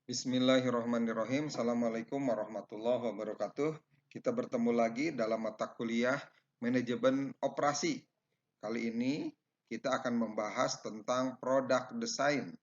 Bismillahirrahmanirrahim. Assalamualaikum warahmatullahi wabarakatuh. Kita bertemu lagi dalam mata kuliah Manajemen Operasi. Kali ini kita akan membahas tentang product design.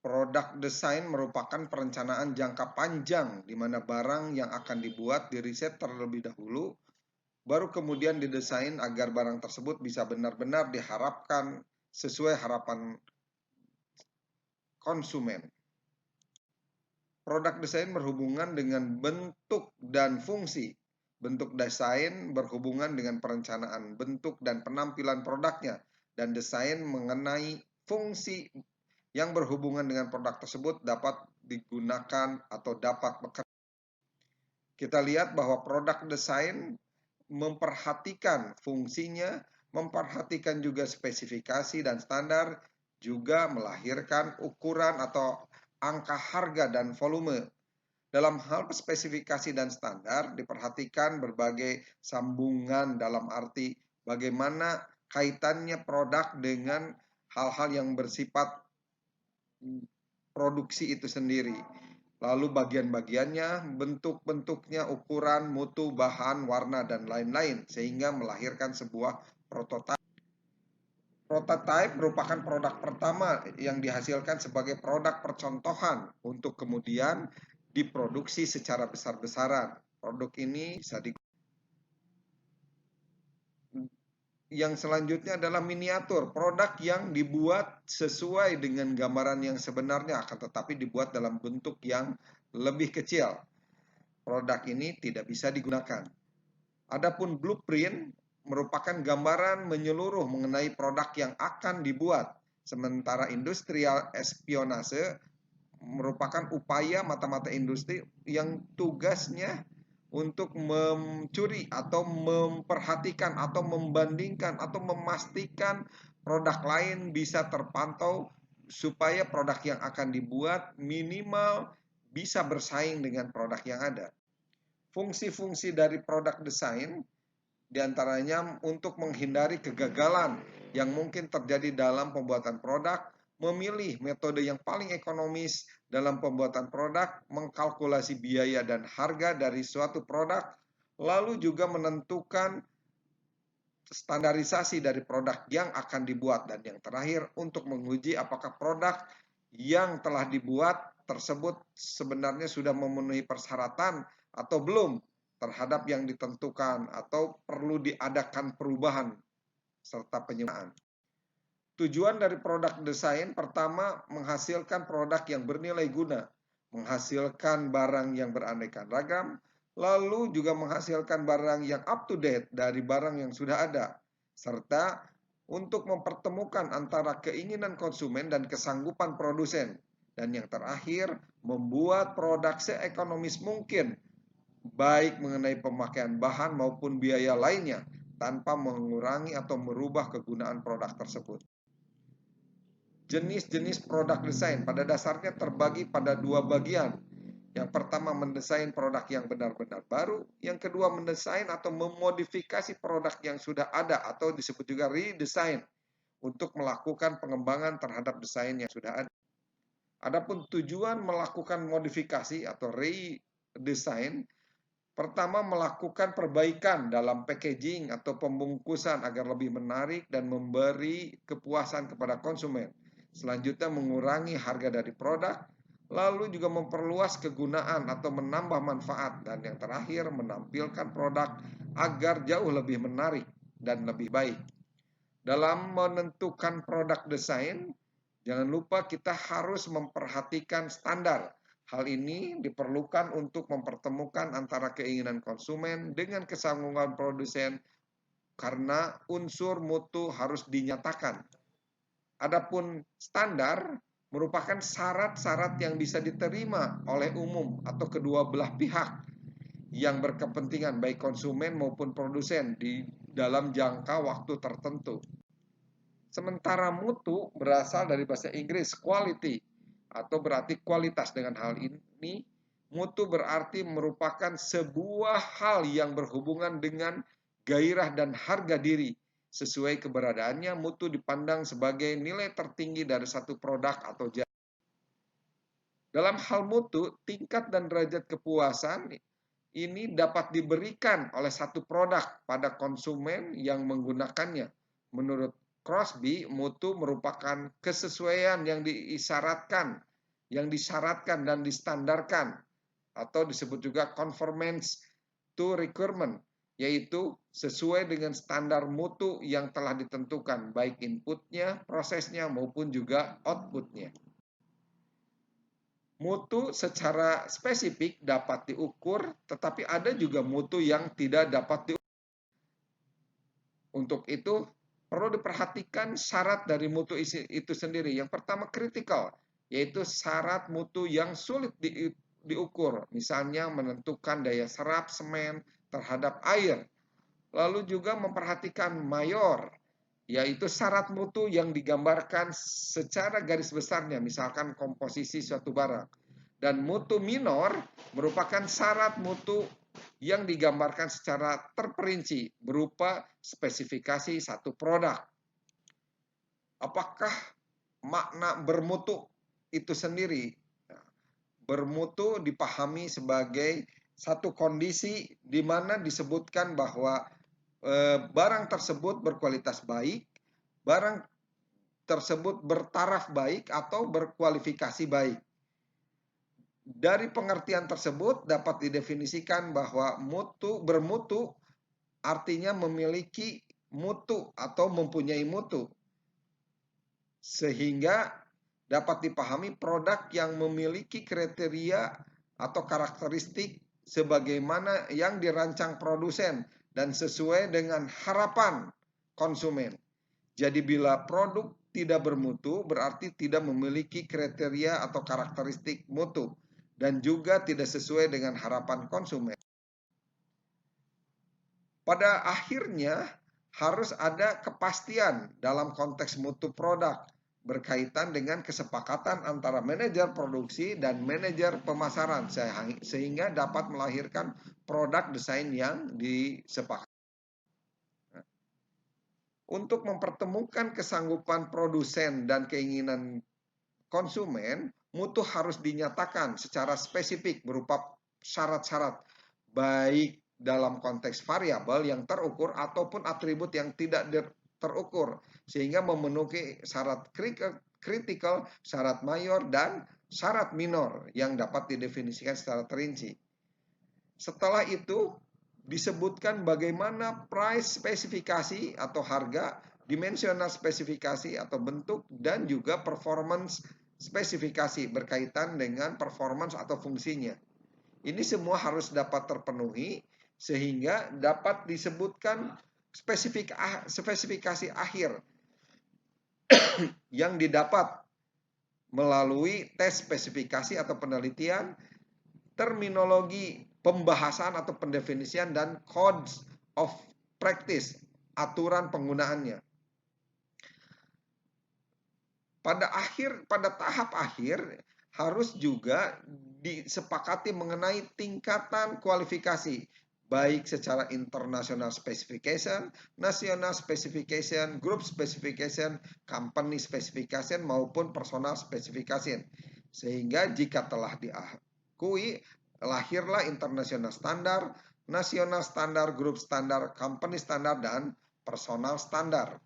Product design merupakan perencanaan jangka panjang di mana barang yang akan dibuat diriset terlebih dahulu, baru kemudian didesain agar barang tersebut bisa benar-benar diharapkan sesuai harapan konsumen. Produk desain berhubungan dengan bentuk dan fungsi. Bentuk desain berhubungan dengan perencanaan bentuk dan penampilan produknya, dan desain mengenai fungsi yang berhubungan dengan produk tersebut dapat digunakan atau dapat bekerja. Kita lihat bahwa produk desain memperhatikan fungsinya, memperhatikan juga spesifikasi dan standar, juga melahirkan ukuran atau angka harga dan volume. Dalam hal spesifikasi dan standar, diperhatikan berbagai sambungan dalam arti bagaimana kaitannya produk dengan hal-hal yang bersifat produksi itu sendiri. Lalu bagian-bagiannya, bentuk-bentuknya, ukuran, mutu, bahan, warna, dan lain-lain, sehingga melahirkan sebuah prototipe. Prototipe merupakan produk pertama yang dihasilkan sebagai produk percontohan untuk kemudian diproduksi secara besar-besaran. Produk ini bisa yang selanjutnya adalah miniatur, produk yang dibuat sesuai dengan gambaran yang sebenarnya, akan tetapi dibuat dalam bentuk yang lebih kecil. Produk ini tidak bisa digunakan. Adapun blueprint merupakan gambaran menyeluruh mengenai produk yang akan dibuat. Sementara industrial espionase merupakan upaya mata-mata industri yang tugasnya untuk mencuri atau memperhatikan atau membandingkan atau memastikan produk lain bisa terpantau supaya produk yang akan dibuat minimal bisa bersaing dengan produk yang ada. Fungsi-fungsi dari produk desain diantaranya untuk menghindari kegagalan yang mungkin terjadi dalam pembuatan produk, memilih metode yang paling ekonomis dalam pembuatan produk, mengkalkulasi biaya dan harga dari suatu produk, lalu juga menentukan standarisasi dari produk yang akan dibuat, dan yang terakhir untuk menguji apakah produk yang telah dibuat tersebut sebenarnya sudah memenuhi persyaratan atau belum terhadap yang ditentukan atau perlu diadakan perubahan serta penyempurnaan. Tujuan dari produk desain pertama menghasilkan produk yang bernilai guna, menghasilkan barang yang beraneka ragam, lalu juga menghasilkan barang yang up to date dari barang yang sudah ada, serta untuk mempertemukan antara keinginan konsumen dan kesanggupan produsen, dan yang terakhir membuat produk seekonomis mungkin, baik mengenai pemakaian bahan maupun biaya lainnya, tanpa mengurangi atau merubah kegunaan produk tersebut. Jenis-jenis produk desain pada dasarnya terbagi pada dua bagian. Yang pertama mendesain produk yang benar-benar baru, yang kedua mendesain atau memodifikasi produk yang sudah ada atau disebut juga redesign untuk melakukan pengembangan terhadap desain yang sudah ada. Adapun tujuan melakukan modifikasi atau redesign, pertama melakukan perbaikan dalam packaging atau pembungkusan agar lebih menarik dan memberi kepuasan kepada konsumen. Selanjutnya mengurangi harga dari produk, lalu juga memperluas kegunaan atau menambah manfaat, dan yang terakhir menampilkan produk agar jauh lebih menarik dan lebih baik. Dalam menentukan produk desain, jangan lupa kita harus memperhatikan standar. Hal ini diperlukan untuk mempertemukan antara keinginan konsumen dengan kesanggupan produsen karena unsur mutu harus dinyatakan. Adapun standar merupakan syarat-syarat yang bisa diterima oleh umum atau kedua belah pihak yang berkepentingan baik konsumen maupun produsen di dalam jangka waktu tertentu. Sementara mutu berasal dari bahasa Inggris quality atau berarti kualitas. Dengan hal ini, mutu berarti merupakan sebuah hal yang berhubungan dengan gairah dan harga diri. Sesuai keberadaannya, mutu dipandang sebagai nilai tertinggi dari satu produk atau jasa. Dalam hal mutu, tingkat dan derajat kepuasan ini dapat diberikan oleh satu produk pada konsumen yang menggunakannya. Menurut Crosby, mutu merupakan kesesuaian yang disyaratkan dan distandarkan, atau disebut juga conformance to requirement, yaitu sesuai dengan standar mutu yang telah ditentukan, baik inputnya, prosesnya, maupun juga outputnya. Mutu secara spesifik dapat diukur, tetapi ada juga mutu yang tidak dapat diukur. Untuk itu, perlu diperhatikan syarat dari mutu itu sendiri. Yang pertama, kritikal, yaitu syarat mutu yang sulit diukur. Misalnya, menentukan daya serap semen terhadap air. Lalu juga memperhatikan mayor, yaitu syarat mutu yang digambarkan secara garis besarnya, misalkan komposisi suatu barang. Dan mutu minor merupakan syarat mutu yang digambarkan secara terperinci berupa spesifikasi satu produk. Apakah makna bermutu itu sendiri? Bermutu dipahami sebagai satu kondisi di mana disebutkan bahwa barang tersebut berkualitas baik, barang tersebut bertaraf baik atau berkualifikasi baik. Dari pengertian tersebut dapat didefinisikan bahwa bermutu artinya memiliki mutu atau mempunyai mutu. Sehingga dapat dipahami produk yang memiliki kriteria atau karakteristik sebagaimana yang dirancang produsen dan sesuai dengan harapan konsumen. Jadi bila produk tidak bermutu berarti tidak memiliki kriteria atau karakteristik mutu dan juga tidak sesuai dengan harapan konsumen. Pada akhirnya harus ada kepastian dalam konteks mutu produk berkaitan dengan kesepakatan antara manajer produksi dan manajer pemasaran sehingga dapat melahirkan produk desain yang disepakati. Untuk mempertemukan kesanggupan produsen dan keinginan konsumen, mutu harus dinyatakan secara spesifik berupa syarat-syarat, baik dalam konteks variabel yang terukur ataupun atribut yang tidak terukur, sehingga memenuhi syarat kritikal, syarat mayor, dan syarat minor yang dapat didefinisikan secara terinci. Setelah itu, disebutkan bagaimana price spesifikasi atau harga, dimensional spesifikasi atau bentuk, dan juga performance spesifikasi berkaitan dengan performance atau fungsinya. Ini semua harus dapat terpenuhi sehingga dapat disebutkan spesifikasi akhir yang didapat melalui tes spesifikasi atau penelitian, terminologi pembahasan atau pendefinisian, dan codes of practice, aturan penggunaannya. Pada tahap akhir harus juga disepakati mengenai tingkatan kualifikasi, baik secara international specification, national specification, group specification, company specification, maupun personal specification. Sehingga jika telah diakui, lahirlah international standar, national standar, group standar, company standar, dan personal standar.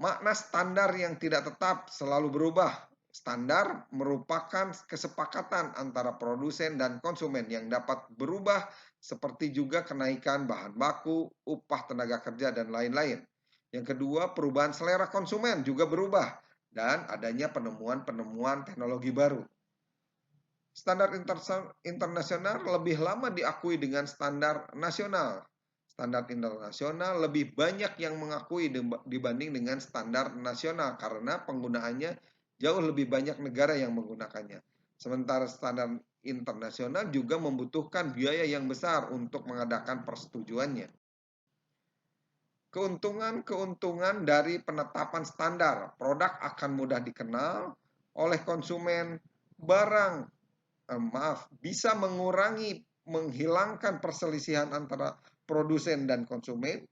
Makna standar yang tidak tetap selalu berubah. Standar merupakan kesepakatan antara produsen dan konsumen yang dapat berubah, seperti juga kenaikan bahan baku, upah tenaga kerja, dan lain-lain. Yang kedua, perubahan selera konsumen juga berubah dan adanya penemuan-penemuan teknologi baru. Standar internasional lebih lama diakui dengan standar nasional. Standar internasional lebih banyak yang mengakui dibanding dengan standar nasional karena penggunaannya jauh lebih banyak negara yang menggunakannya. Sementara standar internasional juga membutuhkan biaya yang besar untuk mengadakan persetujuannya. Keuntungan dari penetapan standar, produk akan mudah dikenal oleh konsumen, bisa menghilangkan perselisihan antara produsen dan konsumen,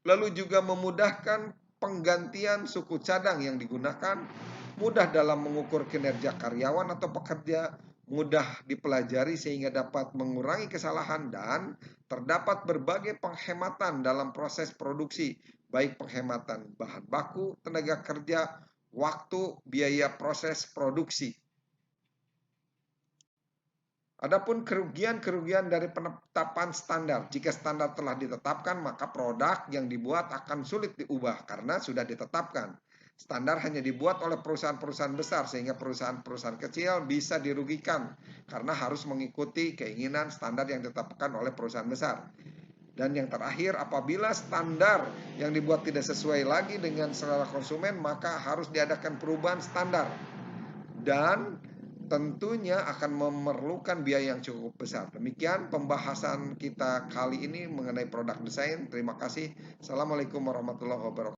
lalu juga memudahkan penggantian suku cadang yang digunakan, mudah dalam mengukur kinerja karyawan atau pekerja, mudah dipelajari sehingga dapat mengurangi kesalahan, dan terdapat berbagai penghematan dalam proses produksi, baik penghematan bahan baku, tenaga kerja, waktu, biaya proses produksi. Adapun kerugian-kerugian dari penetapan standar. Jika standar telah ditetapkan, maka produk yang dibuat akan sulit diubah karena sudah ditetapkan. Standar hanya dibuat oleh perusahaan-perusahaan besar sehingga perusahaan-perusahaan kecil bisa dirugikan karena harus mengikuti keinginan standar yang ditetapkan oleh perusahaan besar. Dan yang terakhir, apabila standar yang dibuat tidak sesuai lagi dengan selera konsumen, maka harus diadakan perubahan standar. Dan tentunya akan memerlukan biaya yang cukup besar. Demikian pembahasan kita kali ini mengenai produk desain. Terima kasih. Assalamualaikum warahmatullahi wabarakatuh.